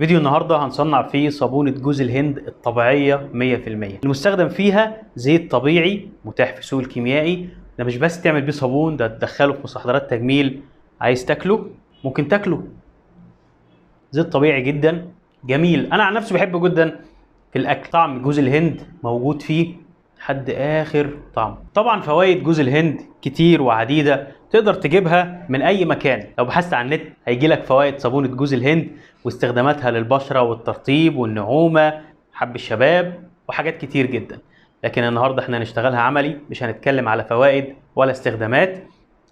فيديو النهارده هنصنع فيه صابونة جوز الهند الطبيعية 100%. المستخدم فيها زيت طبيعي متاح في السوق الكيميائي. ده مش بس تعمل بيه صابون، ده تدخله في مستحضرات تجميل. عايز تاكله ممكن تاكله. زيت طبيعي جدا جميل، انا عن نفسي بحبه جدا في الاكل. طعم جوز الهند موجود فيه لحد اخر طعم. طبعا فوائد جوز الهند كتير وعديده، تقدر تجيبها من اي مكان. لو بحثت عن النت هيجي لك فوائد صابونه جوز الهند واستخداماتها للبشره والترطيب والنعومه، حب الشباب وحاجات كتير جدا. لكن النهارده احنا هنشتغلها عملي، مش هنتكلم على فوائد ولا استخدامات.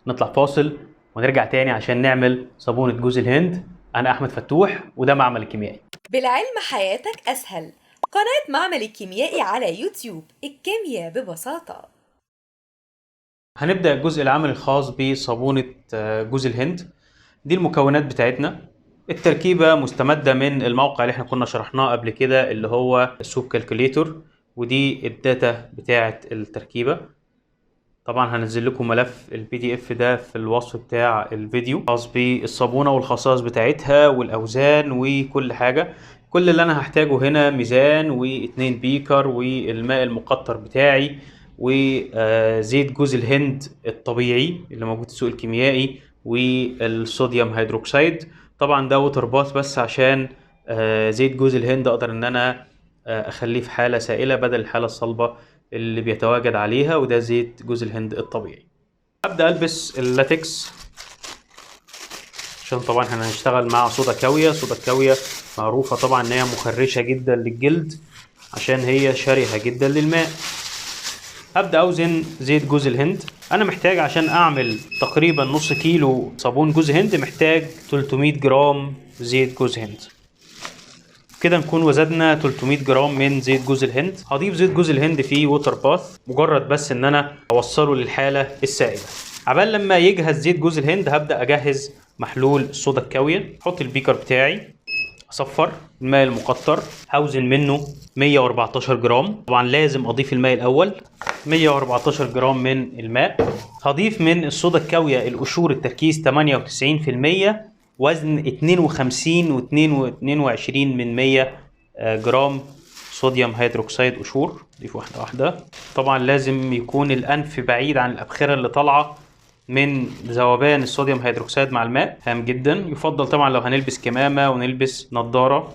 نطلع فاصل ونرجع تاني عشان نعمل صابونه جوز الهند. انا احمد فتوح وده معمل الكيميائي. بالعلم حياتك أسهل، قناة معمل الكيميائي على يوتيوب، الكيمياء ببساطة. هنبدأ الجزء العملي الخاص بصابونة جوز الهند. دي المكونات بتاعتنا. التركيبة مستمدة من الموقع اللي احنا كنا شرحناه قبل كده اللي هو سوب كالكوليتور، ودي الداتا بتاعة التركيبة. طبعا هنزل لكم ملف البي دي اف ده في الوصف بتاع الفيديو، خاص بالصابونة والخصائص بتاعتها والأوزان وكل حاجة. كل اللي انا هحتاجه هنا ميزان واتنين بيكر والماء المقطر بتاعي وزيت جوز الهند الطبيعي اللي موجود في السوق الكيميائي والصوديوم هيدروكسيد. طبعا ده ووتر باث بس عشان زيت جوز الهند اقدر ان انا اخليه في حالة سائلة بدل الحالة الصلبة اللي بيتواجد عليها، وده زيت جوز الهند الطبيعي. ابدا البس اللاتكس عشان طبعا احنا هنشتغل مع صودا كاوية. صودا كاوية معروفة طبعا ان هي مخرشة جدا للجلد عشان هي شرهة جدا للماء. هبدا اوزن زيت جوز الهند. انا محتاج عشان اعمل تقريبا نص كيلو صابون جوز هند محتاج 300 جرام زيت جوز هند. كده نكون وزدنا 300 جرام من زيت جوز الهند. هضيف زيت جوز الهند في ووتر باث، مجرد بس ان انا اوصله للحاله السائله. عبال لما يجهز زيت جوز الهند هبدا اجهز محلول الصودا الكاويه. احط البيكر بتاعي، اصفر الماء المقطر، هوزن منه 114 جرام. طبعا لازم اضيف الماء الاول. 114 جرام من الماء. هضيف من الصودا الكاويه القشور التركيز 98%، وزن 52 و22 من 100 جرام صوديوم هيدروكسيد قشور. ضيف واحده واحده. طبعا لازم يكون الانف بعيد عن الابخره اللي طالعه من ذوبان الصوديوم هيدروكسيد مع الماء، هام جدا. يفضل طبعا لو هنلبس كمامه ونلبس نظاره.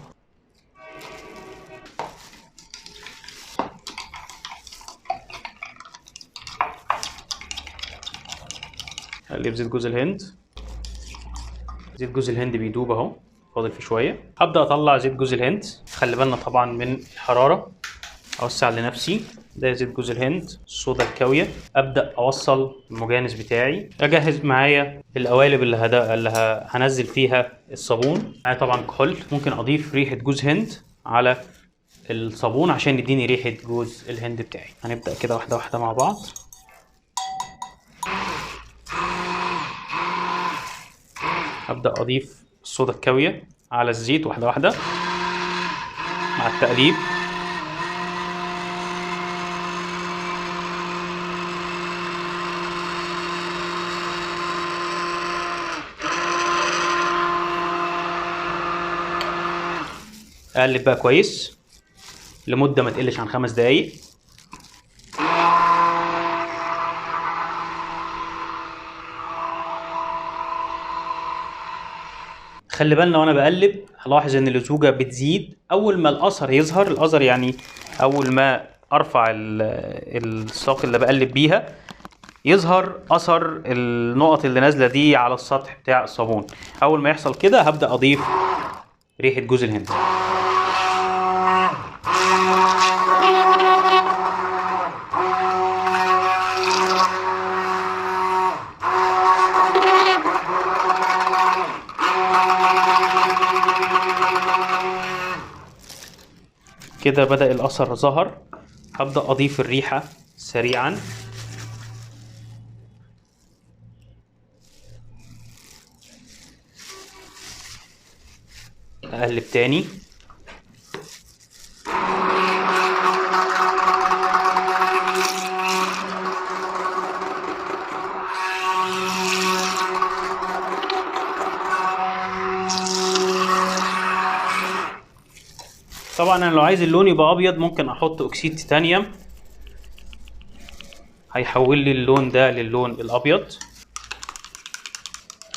هقلب زيت جوز الهند. زيت جوز الهند بيدوب اهو، فاضل فيه شويه. هبدا اطلع زيت جوز الهند. خلي بالنا طبعا من الحراره. اوسع لنفسي. ده زيت جوز الهند الصودا الكاويه. ابدا اوصل المجانس بتاعي. اجهز معايا القوالب اللي هنزل فيها الصابون. معايا طبعا كحول. ممكن اضيف ريحه جوز هند على الصابون عشان يديني ريحه جوز الهند بتاعي. هنبدا كده واحده واحده مع بعض. هبدأ أضيف الصودا الكاوية على الزيت واحدة واحدة مع التقليب. أقلب بقى كويس لمدة ما تقلش عن 5 دقايق. خلي بالنا وانا بقلب هلاحظ ان اللزوجه بتزيد. اول ما الاثر يظهر، الاثر يعني اول ما ارفع الساق اللي بقلب بيها يظهر اثر النقط اللي نازله دي على السطح بتاع الصابون. اول ما يحصل كده هبدا اضيف ريحه جوز الهند. كده بدأ الأثر ظهر. هبدأ أضيف الريحة سريعا. أقلب تاني. طبعا انا لو عايز اللون يبقى ابيض ممكن احط اكسيد تيتانيوم، هيحول لي اللون ده للون الابيض.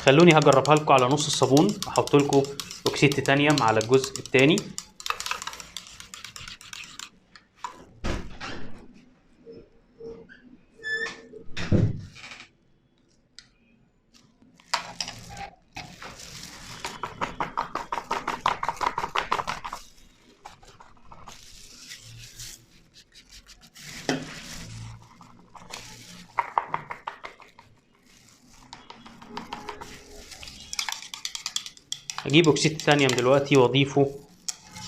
خلوني هجربها لكم على نص الصابون، احط لكم اكسيد تيتانيوم على الجزء الثاني. هجيب اكسيد تيتانيوم دلوقتي واضيفه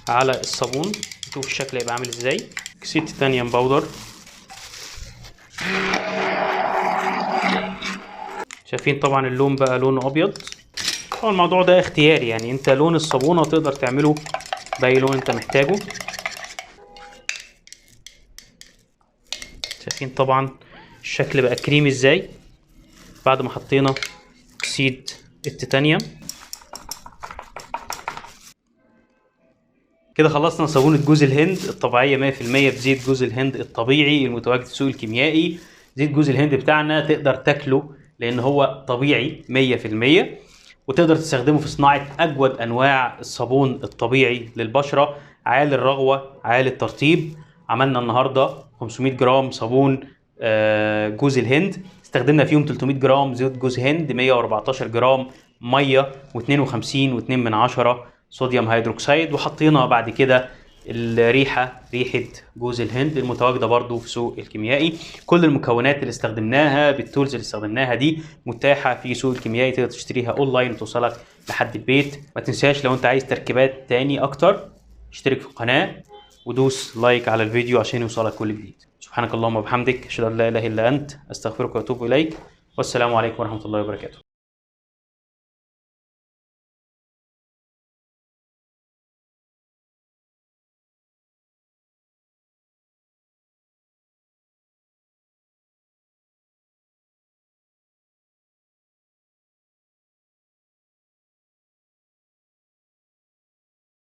على الصابون، شوف الشكل هيبقى عامل ازاي. اكسيد تيتانيوم باودر، شايفين طبعا اللون بقى لونه ابيض. هو الموضوع ده اختياري، يعني انت لون الصابونه تقدر تعمله باي لون انت محتاجه. شايفين طبعا الشكل بقى كريمي ازاي بعد ما حطينا اكسيد التيتانيوم. كده خلصنا صابونة جوز الهند الطبيعية 100% بزيت جوز الهند الطبيعي المتواجد في السوق الكيميائي. زيت جوز الهند بتاعنا تقدر تاكله لان هو طبيعي 100%، وتقدر تستخدمه في صناعة اجود انواع الصابون الطبيعي للبشرة، عالي الرغوة عالي الترطيب. عملنا النهاردة 500 جرام صابون جوز الهند، استخدمنا فيهم 300 جرام زيت جوز هند، 114 جرام مية، و52.2 صوديوم هيدروكسيد، وحطينا بعد كده ريحة جوز الهند المتواجدة برضو في سوق الكيميائي. كل المكونات اللي استخدمناها بالتولز اللي استخدمناها دي متاحة في سوق الكيميائي، تقدر تشتريها اونلاين وتوصلك لحد البيت. ما تنساش لو انت عايز تركيبات تاني اكتر اشترك في القناة ودوس لايك على الفيديو عشان يوصلك كل جديد. سبحانك اللهم وبحمدك، اشهد ان لا اله الا انت، استغفرك واتوب اليك، والسلام عليكم ورحمة الله وبركاته.